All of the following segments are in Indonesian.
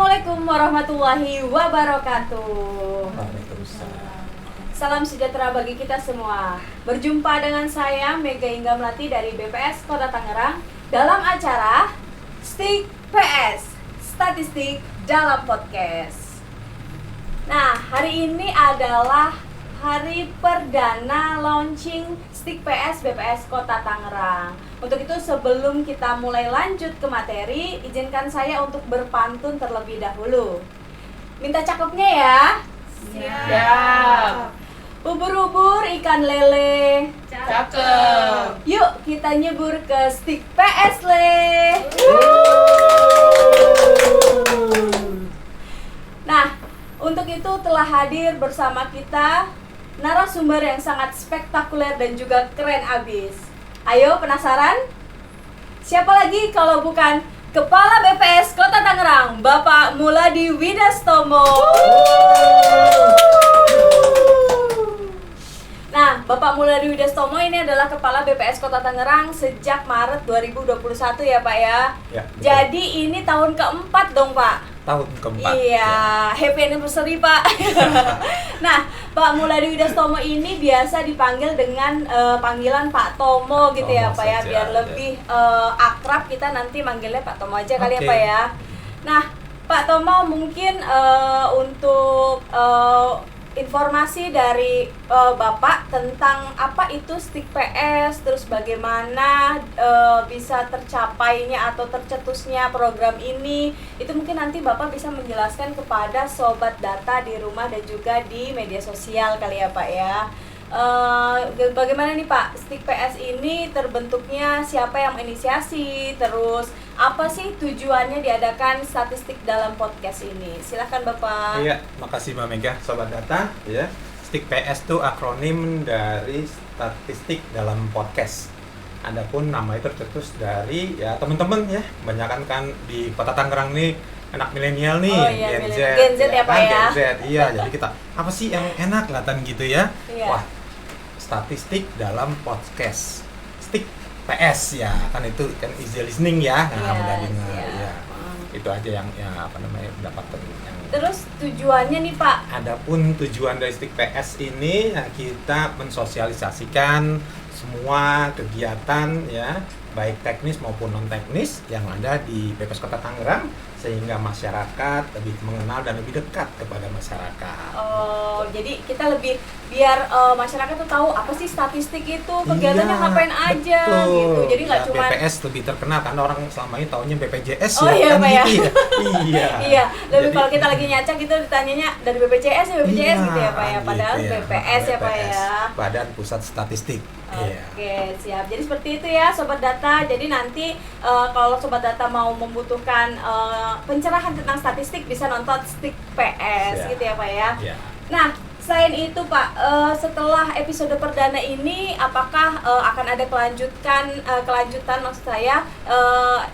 Assalamualaikum warahmatullahi wabarakatuh. Waalaikumsalam. Salam sejahtera bagi kita semua. Berjumpa dengan saya Mega Ingga Melati dari BPS Kota Tangerang dalam acara Stik PS, Statistik dalam Podcast. Nah, hari ini adalah hari perdana launching Stik PS BPS Kota Tangerang. Untuk itu sebelum kita mulai lanjut ke materi, izinkan saya untuk berpantun terlebih dahulu. Minta cakepnya ya. Siap. Ubur-ubur ikan lele. Cakep. Yuk kita nyebur ke Stik PS le. Nah, untuk itu telah hadir bersama kita narasumber yang sangat spektakuler dan juga keren abis. Ayo, penasaran? Siapa lagi kalau bukan Kepala BPS Kota Tangerang, Bapak Muladi Widastomo. Nah, Bapak Muladi Widastomo ini adalah Kepala BPS Kota Tangerang sejak Maret 2021 ya Pak ya? Ya, betul. Jadi ini tahun keempat dong Pak? Tahun keempat. Iya, happy anniversary Pak. Nah, Pak Muladi Widastomo ini biasa dipanggil dengan panggilan Pak Tomo gitu ya Tomo Pak ya, saja, biar ya. lebih akrab kita nanti manggilnya Pak Tomo aja kali ya Oke. Pak ya. Nah, Pak Tomo mungkin untuk informasi dari Bapak tentang apa itu Stik PS, terus bagaimana bisa tercapainya atau tercetusnya program ini, itu mungkin nanti Bapak bisa menjelaskan kepada sobat data di rumah dan juga di media sosial kali ya Pak ya. Bagaimana nih Pak, Stik PS ini terbentuknya, siapa yang menginisiasi, terus apa sih tujuannya diadakan statistik dalam podcast ini? Silahkan Bapak. Iya, makasih Mbak Mega, Sobat Data. Ya, Stik PS itu akronim dari statistik dalam podcast. Adapun nama itu tercetus dari ya teman-teman ya, kebanyakan kan di Kota Tangerang nih anak milenial nih, Oh iya, Gen Gen Z ya Pak ya. Gen Z, iya. Jadi kita apa sih yang enak kelihatan gitu ya? Iya. Wah, statistik dalam podcast. Stik PS ya, kan itu kan easy listening ya. Nah, Iya, mudah dengar siap. ya. Itu aja yang mendapatkan yang. Terus tujuannya nih Pak? Adapun tujuan dari Stik PS ini ya, kita mensosialisasikan semua kegiatan ya, baik teknis maupun non teknis yang ada di BPS Kota Tangerang, sehingga masyarakat lebih mengenal dan lebih dekat kepada masyarakat. Oh, jadi kita lebih biar masyarakat tuh tahu apa sih statistik itu, kegiatannya Iya, ngapain aja betul. gitu. Jadi nggak Ya, cuma BPS lebih terkenal karena orang selama ini taunya BPJS Oh, ya, iya, kan Pak, ya. gitu ya. Iya. Iya, lebih Jadi- kalau kita lagi nyacak gitu ditanyanya dari BPJS ya BPJS Iya, gitu ya Pak ya. Padahal gitu ya. BPS ya Pak BPS, ya. Badan Pusat Statistik. Iya. Oke, siap. Jadi seperti itu ya Sobat Data. Jadi nanti kalau Sobat Data mau membutuhkan pencerahan tentang statistik bisa nonton Stik PS Siap. gitu ya Pak ya. Iya. Nah, selain itu Pak, setelah episode perdana ini apakah akan ada kelanjutan maksud saya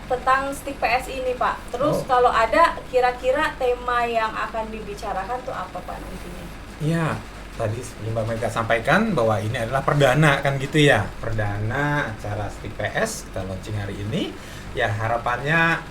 tentang Stik PS ini Pak? Terus Oh. kalau ada kira-kira tema yang akan dibicarakan tuh apa Pak nantinya? Iya, tadi Mbak Mega sampaikan bahwa ini adalah perdana kan gitu ya. Perdana acara Stik PS kita launching hari ini. Ya harapannya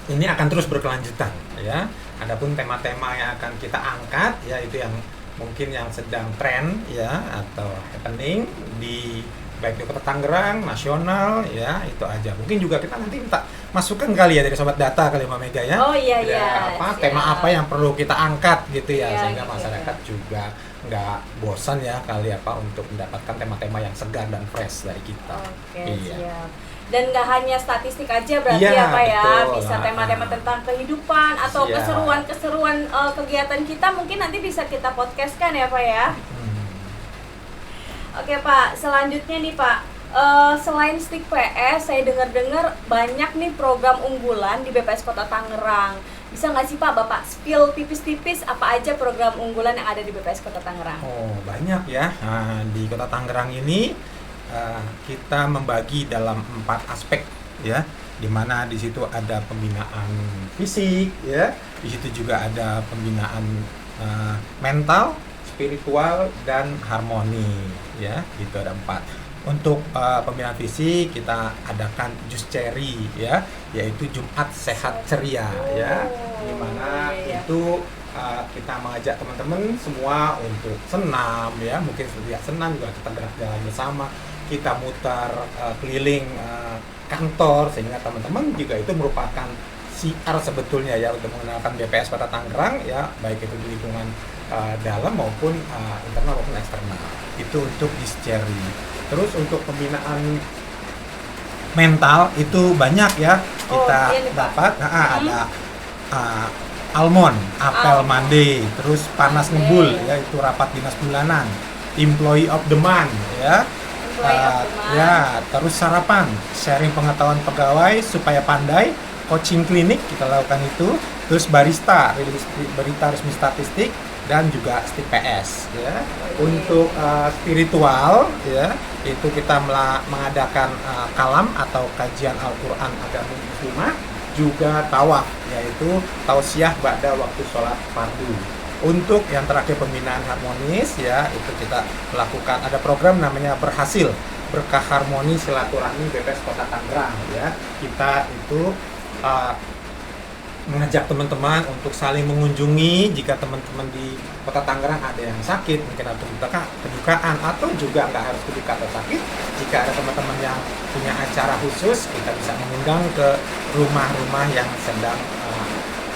ini akan terus berkelanjutan ya. Adapun tema-tema yang akan kita angkat ya itu yang mungkin yang sedang tren ya atau happening di baik di Kota Tangerang, nasional ya, itu aja. Mungkin juga kita nanti minta masukan kali ya dari Sobat Data kali Mbak Mega ya. Oh iya Ada iya. apa siap. tema apa yang perlu kita angkat gitu ya, Iya, sehingga gitu. masyarakat juga nggak bosan ya kali apa untuk mendapatkan tema-tema yang segar dan fresh dari kita. Oke, Iya. siap. Dan nggak hanya statistik aja berarti Iya, ya Pak ya, betul. bisa tema-tema tentang kehidupan atau Siap. keseruan-keseruan kegiatan kita mungkin nanti bisa kita podcastkan ya Pak ya. Hmm. Oke Pak, selanjutnya nih Pak, selain Stik PS, saya dengar-dengar banyak nih program unggulan di BPS Kota Tangerang. Bisa nggak sih Pak Bapak spill tipis-tipis apa aja program unggulan yang ada di BPS Kota Tangerang? Oh banyak ya. Nah, di Kota Tangerang ini kita membagi dalam 4 aspek ya, di mana di situ ada pembinaan fisik ya, di situ juga ada pembinaan mental, spiritual dan harmoni ya, gitu ada 4. Untuk pembinaan fisik kita adakan Jus Cherry ya, yaitu Jumat Sehat Ceria ya, dimana iya. itu kita mengajak teman-teman semua untuk senam ya, mungkin setiap senam juga kita gerak jalan bersama, kita mutar keliling kantor, sehingga teman-teman juga itu merupakan siar sebetulnya ya untuk mengenalkan BPS Kota Tangerang ya, baik itu di lingkungan dalam maupun internal maupun eksternal. Itu untuk Jus Cherry. Terus untuk pembinaan mental itu banyak ya kita iya nih, Pak. dapat. Ada Almond, Apel Almond. Monday, terus Panas Oke. Ngebul ya itu rapat dinas bulanan, Employee of the Month ya. Employee of the month. Ya, terus sarapan, sharing pengetahuan pegawai supaya pandai, coaching klinik kita lakukan itu, terus barista, rilis berita resmi statistik, dan juga Stik PS ya. Untuk spiritual ya, itu kita mengadakan kalam atau kajian Al-Qur'an agama Muslimah, juga tawaf yaitu tausiah ba'da waktu sholat fardu. Untuk yang terakhir pembinaan harmonis ya, itu kita melakukan ada program namanya Berhasil Berkah Harmoni Silaturahmi BPS Kota Tangerang ya. Kita itu mengajak teman-teman untuk saling mengunjungi jika teman-teman di Kota Tangerang ada yang sakit, mungkin ada kedukaan atau juga nggak harus kedukaan atau sakit. Jika ada teman-teman yang punya acara khusus, kita bisa mengundang ke rumah-rumah yang sedang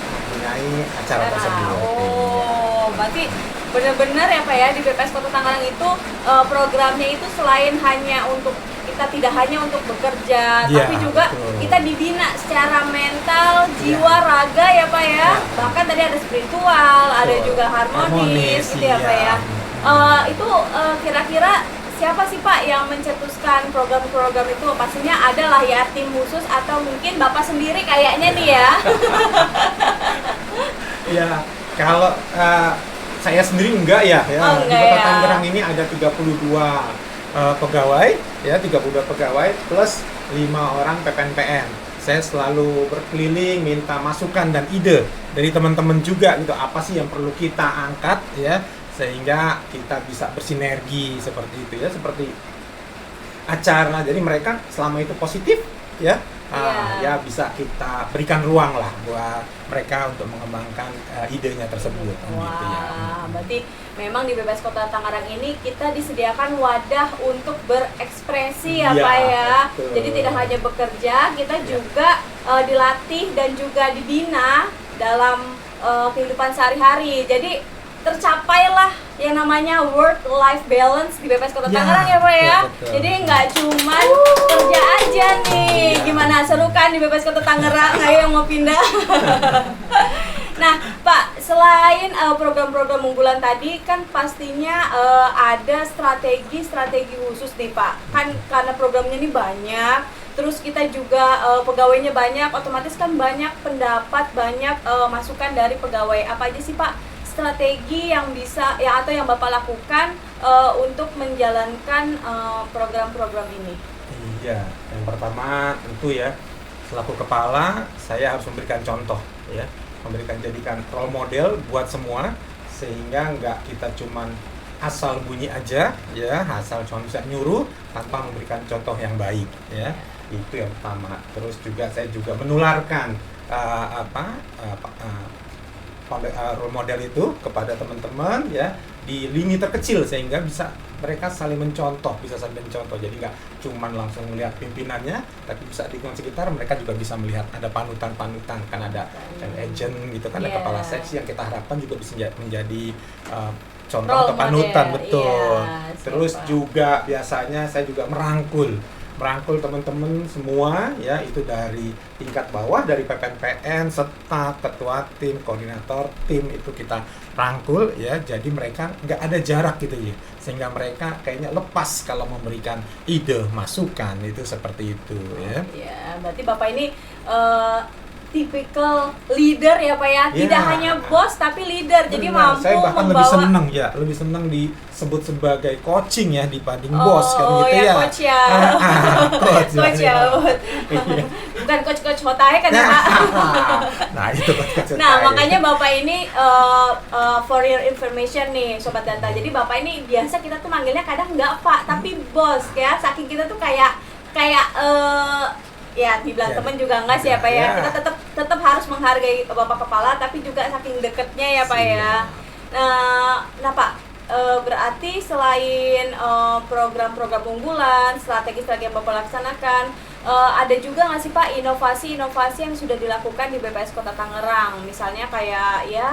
mempunyai acara tersebut. Oh, berarti benar-benar ya Pak ya, di BPS Kota Tangerang itu programnya itu selain hanya untuk kita tidak hanya untuk bekerja, Ya, tapi juga betul. kita dibina secara mental, jiwa, Ya. raga ya Pak ya. Ya. Bahkan tadi ada spiritual, ada Betul. juga harmonis gitu ya iya. Pak ya. Itu kira-kira siapa sih Pak yang mencetuskan program-program itu? Pastinya ada lah ya tim khusus atau mungkin Bapak sendiri kayaknya nih ya. Ya, kalau saya sendiri enggak ya. Oh, Di enggak Kota ya. Tangerang ini ada 32 pegawai ya, 32 pegawai plus 5 orang PPNPN. Saya selalu berkeliling minta masukan dan ide dari teman-teman juga gitu, apa sih yang perlu kita angkat ya, sehingga kita bisa bersinergi seperti itu ya, seperti acara. Jadi mereka selama itu positif ya, ya bisa kita berikan ruang lah buat mereka untuk mengembangkan idenya tersebut gitu ya. Wah, berarti memang di BPS Kota Tangerang ini kita disediakan wadah untuk berekspresi ya Iya, Pak ya. betul. Jadi tidak hanya bekerja, kita Iya. juga dilatih dan juga dibina dalam kehidupan sehari-hari. Jadi tercapailah yang namanya work-life balance di BPS Kota Ya, Tangerang ya Pak ya. betul. Jadi nggak cuma kerja aja nih. Iya. Gimana, seru kan di BPS Kota Tangerang? Ayo yang mau pindah. Nah, Pak, selain program-program unggulan tadi kan pastinya ada strategi-strategi khusus nih, Pak. Kan karena programnya ini banyak, terus kita juga pegawainya banyak, otomatis kan banyak pendapat, banyak masukan dari pegawai. Apa aja sih, Pak, strategi yang bisa ya atau yang Bapak lakukan untuk menjalankan program-program ini? Iya, yang pertama tentu ya, selaku kepala saya harus memberikan contoh ya, jadikan role model buat semua, sehingga nggak kita cuman asal bunyi aja ya, asal cuma bisa nyuruh tanpa memberikan contoh yang baik ya. Itu yang pertama. Terus juga saya juga menularkan role model itu kepada teman-teman ya di lini terkecil, sehingga bisa mereka saling mencontoh, jadi nggak cuman langsung melihat pimpinannya, tapi bisa di lingkungan sekitar mereka juga bisa melihat ada panutan-panutan, kan ada agent gitu kan, ada Yeah. kepala seksi yang kita harapkan juga bisa menjadi contoh Role atau panutan, model, betul. iya, Terus siapa? juga biasanya saya juga merangkul teman-teman semua ya, itu dari tingkat bawah, dari PPNPN, staf, ketua tim, koordinator tim, itu kita rangkul ya, jadi mereka nggak ada jarak gitu ya, sehingga mereka kayaknya lepas kalau memberikan ide, masukan, itu seperti itu ya. Ya, berarti Bapak ini tipikal leader ya Pak ya, tidak Ya. hanya bos tapi leader, jadi Benar, mampu saya bahkan membawa. lebih seneng disebut sebagai coaching ya dibanding bos kan Oh gitu ya, ya. coach ya. Coach, Coach ya, ya. Bud. Iya. bukan coach Hotahe kan ya Pak? Nah itu coach Nah, Hotahe. makanya Bapak ini for your information nih Sobat Data. Jadi Bapak ini biasa kita tuh manggilnya kadang nggak Pak, tapi bos ya. Saking kita tuh kayak ya dibilang Ya, temen juga enggak sih ya Pak ya. ya. Kita tetap harus menghargai Bapak Kepala, tapi juga saking deketnya ya Pak ya. Nah Pak, berarti selain program-program unggulan, strategi-strategi yang Bapak laksanakan, ada juga nggak sih Pak inovasi-inovasi yang sudah dilakukan di BPS Kota Tangerang? Misalnya kayak ya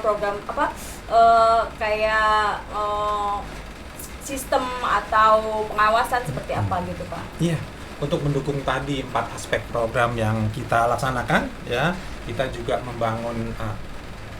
program apa kayak sistem atau pengawasan seperti apa gitu Pak? Iya, untuk mendukung tadi 4 aspek program yang kita laksanakan, ya, kita juga membangun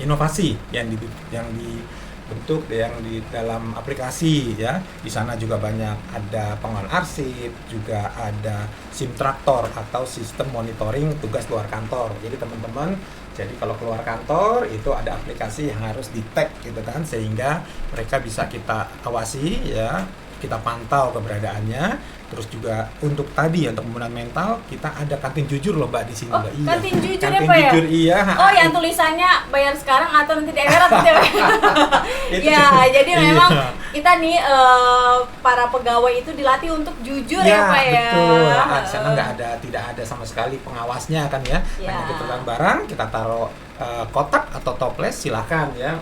inovasi yang dibentuk yang di dalam aplikasi, ya. Di sana juga banyak ada pengelolaan arsip, juga ada SIM traktor atau sistem monitoring tugas luar kantor. Jadi teman-teman, jadi kalau keluar kantor itu ada aplikasi yang harus di-tag gitu kan, sehingga mereka bisa kita awasi, ya, kita pantau keberadaannya. Terus juga untuk tadi untuk pembangunan mental, kita ada kantin jujur loh Mbak di sini. Oh, Mbak. Iya. kantin jujur ya Kantin Pak ya? jujur, iya. Oh, yang tulisannya bayar sekarang atau nanti di akhirat gitu ya Pak? Itu Ya, juga- jadi memang iya. kita nih para pegawai itu dilatih untuk jujur ya Pak ya. Betul. Di sana tidak ada sama sekali pengawasnya kan ya. Ya. Hanya kita taruh barang, kita taruh kotak atau toples, silakan ya.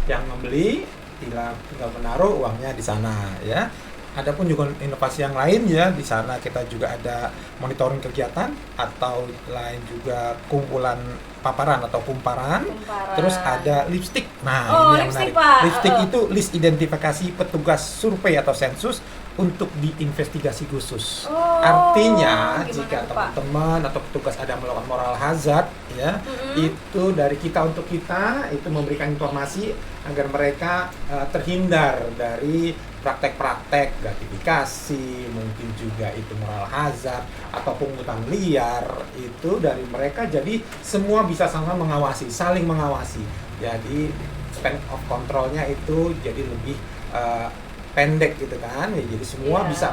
Yang membeli tinggal menaruh uangnya di sana ya. Adapun juga inovasi yang lain ya, di sana kita juga ada monitoring kegiatan atau lain juga kumpulan paparan atau kumparan. Terus ada lipstick. Nah, Oh, ini yang lipstick, menarik. Pak. Lipstick itu list identifikasi petugas survei atau sensus untuk diinvestigasi khusus. Oh, Artinya gimana jika tuh, Pak? teman-teman atau petugas ada melakukan moral hazard ya, itu dari kita untuk kita itu memberikan informasi agar mereka terhindar dari praktek-praktek gratifikasi, mungkin juga itu moral hazard atau pungutan liar itu dari mereka. Jadi semua bisa sama mengawasi, saling mengawasi. Jadi span of controlnya itu jadi lebih pendek gitu kan ya, jadi semua Iya.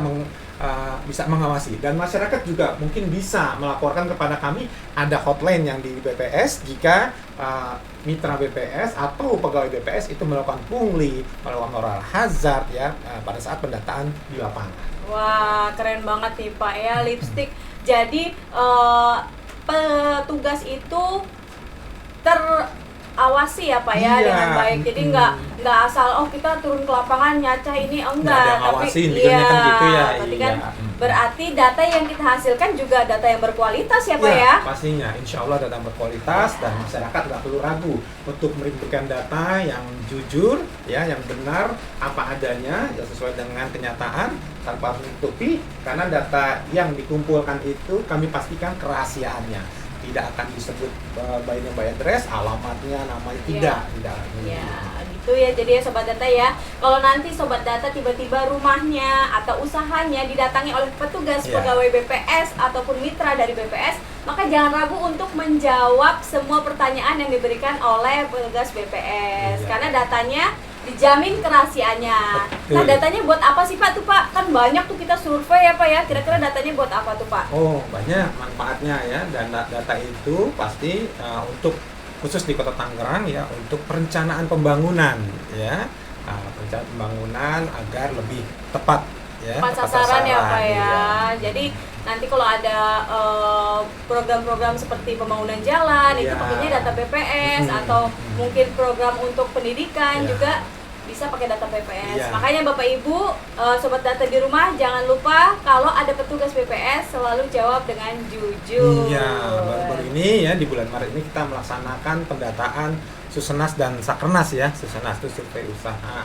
bisa mengawasi, dan masyarakat juga mungkin bisa melaporkan kepada kami. Ada hotline yang di BPS jika mitra BPS atau pegawai BPS itu melakukan pungli, melakukan moral hazard ya pada saat pendataan di lapangan. Wah, keren banget nih Pak ya, lipstick. Jadi petugas itu terawasi ya Pak ya, Iya. dengan baik. Jadi nggak asal kita turun ke lapangan nyacah ini, Nggak enggak. ada yang Tapi ngawasin, bilangnya kan gitu ya. berarti Iya. kan berarti data yang kita hasilkan juga data yang berkualitas ya Pak Ya, ya. pastinya. Insya Allah data yang berkualitas dan masyarakat nggak perlu ragu untuk memberikan data yang jujur, ya, yang benar apa adanya, ya, sesuai dengan kenyataan tanpa menutupi. Karena data yang dikumpulkan itu kami pastikan kerahasiaannya. Tidak akan disebut by name by address, alamatnya, namanya, tidak. Ya, gitu ya. Jadi ya Sobat Data ya, kalau nanti Sobat Data tiba-tiba rumahnya atau usahanya didatangi oleh petugas Ya. pegawai BPS ataupun mitra dari BPS, maka jangan ragu untuk menjawab semua pertanyaan yang diberikan oleh petugas BPS. Ya. Karena datanya dijamin kerahasiaannya. Betul. Nah, datanya buat apa sih Pak tuh Pak? Kan banyak tuh kita survei ya Pak ya. Kira-kira datanya buat apa tuh Pak? Oh, banyak manfaatnya ya. Dan data itu pasti untuk khusus di Kota Tangerang ya, untuk perencanaan pembangunan ya. Perencanaan pembangunan agar lebih tepat ya. Tepat tepat sasaran ya Pak ya. iya. Jadi nanti kalau ada program-program seperti pembangunan jalan itu Iya. pakainya data BPS, Mhm. atau mungkin program untuk pendidikan Iya. juga bisa pakai data BPS. Iya. Makanya Bapak Ibu, Sobat Data di rumah, jangan lupa kalau ada petugas BPS selalu jawab dengan jujur. Iya, baru-baru ini ya di bulan Maret ini kita melaksanakan pendataan Susenas dan Sakernas ya. Susenas itu survei usaha,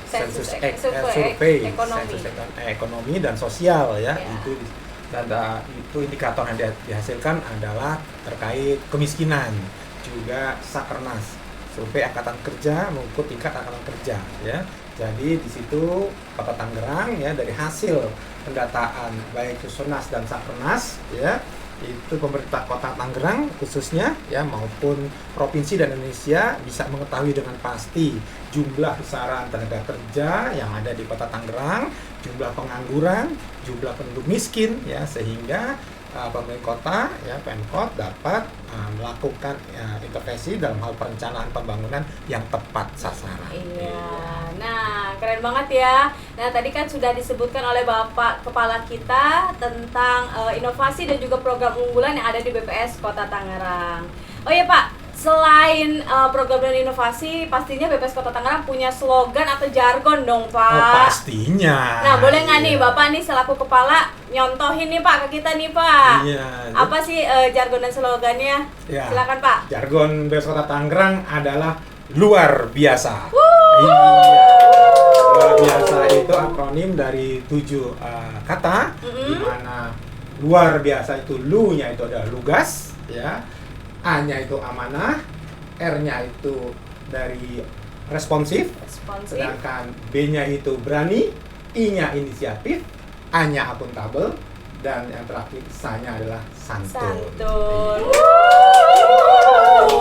survei ekonomi. sensus ekonomi dan sosial ya. Ya. Itu data itu indikator yang dihasilkan adalah terkait kemiskinan. Juga Sakernas, survei angkatan kerja mengukur tingkat angkatan kerja ya. Jadi di situ Kota Tangerang ya, dari hasil pendataan baik Susenas dan Sakernas ya, itu pemerintah Kota Tangerang khususnya ya maupun provinsi dan Indonesia bisa mengetahui dengan pasti jumlah besaran tenaga kerja yang ada di Kota Tangerang, jumlah pengangguran, jumlah penduduk miskin ya, sehingga pemerintah kota, ya Pemkot dapat melakukan intervensi dalam hal perencanaan pembangunan yang tepat sasaran. Iya, nah keren banget ya. Nah tadi kan sudah disebutkan oleh Bapak Kepala kita tentang inovasi dan juga program unggulan yang ada di BPS Kota Tangerang. Oh iya Pak, selain program dan inovasi, pastinya BPS Kota Tangerang punya slogan atau jargon dong Pak. Oh pastinya. Nah boleh nggak nih Iya. Bapak nih selaku kepala nyontohin nih Pak ke kita nih Pak. Iya. Apa sih jargon dan slogannya? Ya. Silakan Pak. Jargon BPS Kota Tangerang adalah luar biasa. Wuh. Iya. Luar biasa itu akronim dari 7 kata, di mana luar biasa itu lu-nya itu adalah lugas, ya. A-nya itu amanah, R-nya itu dari responsif, sedangkan B-nya itu berani, I-nya inisiatif, A-nya akuntabel, dan yang terakhir S-nya adalah santun. Santun.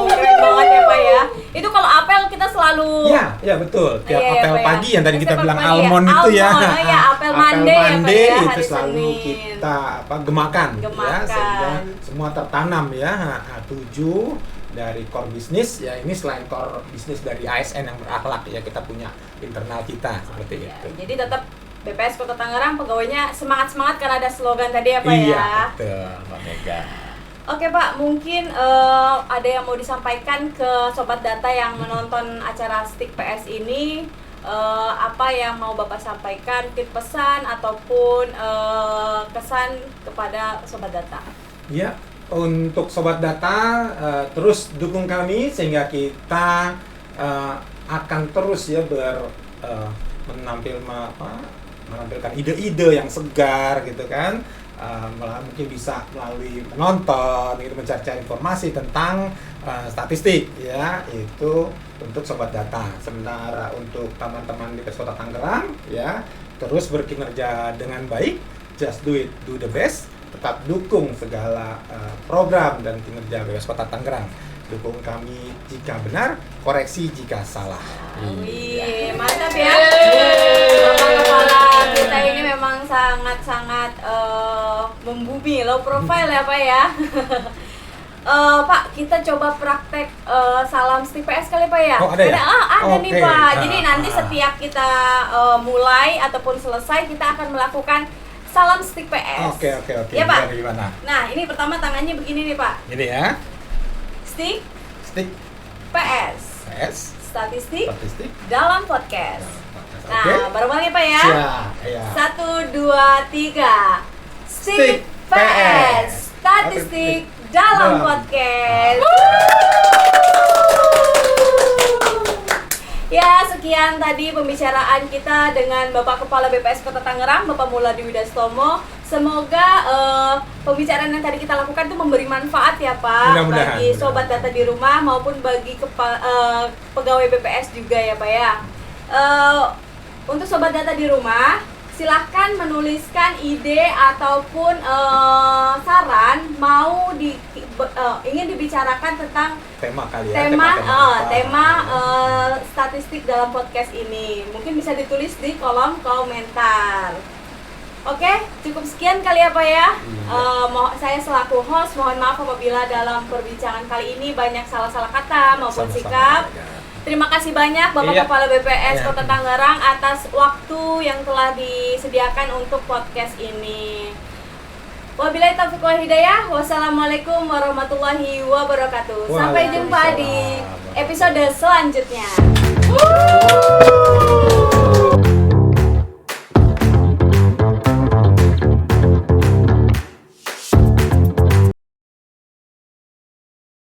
Keren banget ya Pak ya. Itu kalau apel kita selalu Ya betul. Tiap Iya, apel Pak ya. pagi yang tadi kita Apel bilang pagi ya. almond itu ya. Almond, oh ya, apel Monday ya, Pak Monday ya, itu hari selalu Senin. kita gemakan. Ya, Gemakan. sehingga semua tertanam ya. 7 dari core bisnis ya, ini selain core bisnis dari ASN yang berakhlak ya, kita punya internal kita seperti Ya, itu. jadi tetap BPS Kota Tangerang pegawainya semangat-semangat karena ada slogan tadi ya Pak Iya, ya. betul, Mbak Mega. Oke Pak, mungkin ada yang mau disampaikan ke Sobat Data yang menonton acara Stick PS ini, apa yang mau Bapak sampaikan, tip pesan ataupun kesan kepada Sobat Data? Ya, untuk Sobat Data terus dukung kami sehingga kita akan terus ya menampilkan ide-ide yang segar gitu kan. Mungkin bisa melalui menonton gitu, mencari informasi tentang statistik ya, itu untuk Sobat Data. Sementara untuk teman-teman di BPS Kota Tangerang ya, terus berkinerja dengan baik, just do it, do the best, tetap dukung segala program dan kinerja BPS Kota Tangerang. Dukung kami jika benar, koreksi jika salah. Wih, mantap ya. Bapak Kepala kita ini memang sangat-sangat membumi, low profile ya Pak ya. Pak, kita coba praktek salam Stick PS kali Pak ya. Oh, ada ya? Ada nih Oke. Pak. Jadi nanti setiap kita mulai ataupun selesai, kita akan melakukan salam Stick PS. Oke. Ya Pak. Dari mana? Nah, ini pertama tangannya begini nih Pak. Ini ya. Stick Stick PS. PS. Statistik Statistik. dalam podcast. Nah, Oke. bareng-bareng ya Pak ya. Siap, ya. 1, 2, 3. Stick Stick PS. Statistik dalam podcast. Ya, sekian tadi pembicaraan kita dengan Bapak Kepala BPS Kota Tangerang, Bapak Muladi Widastomo. Semoga pembicaraan yang tadi kita lakukan itu memberi manfaat ya Pak, Mudah-mudahan. bagi Sobat Data di rumah maupun bagi pegawai BPS juga ya Pak ya. Untuk Sobat Data di rumah, silahkan menuliskan ide ataupun saran mau ingin dibicarakan tentang Tema kali ya. tema statistik dalam podcast ini. Mungkin bisa ditulis di kolom komentar. Oke, cukup sekian kali ya Pak ya. Saya selaku host mohon maaf apabila dalam perbincangan kali ini banyak salah-salah kata maupun Sama-sama, sikap. ya. Terima kasih banyak Bapak Iya. Kepala BPS Iya. Kota Tangerang atas waktu yang telah disediakan untuk podcast ini. Wabillahi taufiq wal hidayah. Wassalamualaikum warahmatullahi wabarakatuh. Sampai jumpa di episode selanjutnya.